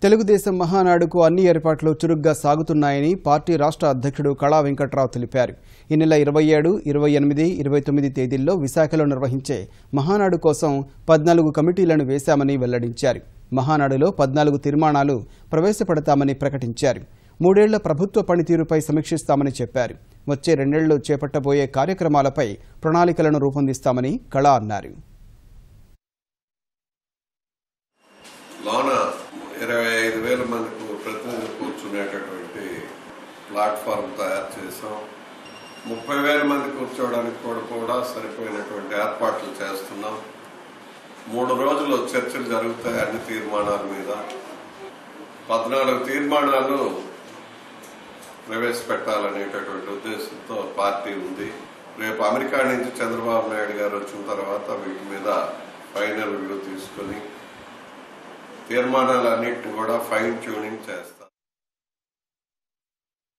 తెలుగుదేశం మహానాడుకు అన్ని ఏర్పాట్లు చురుగ్గా సాగుతున్నాయని పార్టీ రాష్ట్ర అధ్యక్షుడు కళా వెంకట్రావు తెలిపారు. ఈ నెల 27, 28, 29 తేదీల్లో విశాఖలో నిర్వహించే మహానాడు కోసం 14 కమిటీలను వేశామని వెల్లడించారు. మహానాడులో 14 తీర్మానాలు ప్రవేశపెడతామని ప్రకటించారు. 3 ఏళ్ల ప్రభుత్వ పనితీరుపై సమీక్షిస్తామని చెప్పారు. వచ్చే 2 ఏళ్లు చేపట్టబోయే కార్యక్రమాలపై ప్రణాళికలను రూపొందిస్తామని కళా అన్నారు. 25,000 మందికి ప్రతినిధులు కూర్చునేటటువంటి ప్లాట్ఫామ్ తయారు చేసాం. 30,000 మంది కూర్చోవడానికి కూడా సరిపోయినటువంటి ఏర్పాట్లు చేస్తున్నాం. 3 రోజులు చర్చలు జరుగుతాయి అన్ని తీర్మానాల మీద. 14 తీర్మానాలు ప్రవేశపెట్టాలనేటటువంటి ఉద్దేశంతో పార్టీ ఉంది. రేపు అమెరికా నుంచి చంద్రబాబు నాయుడు గారు వచ్చిన తర్వాత వీటి మీద ఫైనల్ వ్యూ తీసుకుని తీర్మానాలన్నింటినీ కూడా ఫైన్ ట్యూనింగ్ చేస్తాం.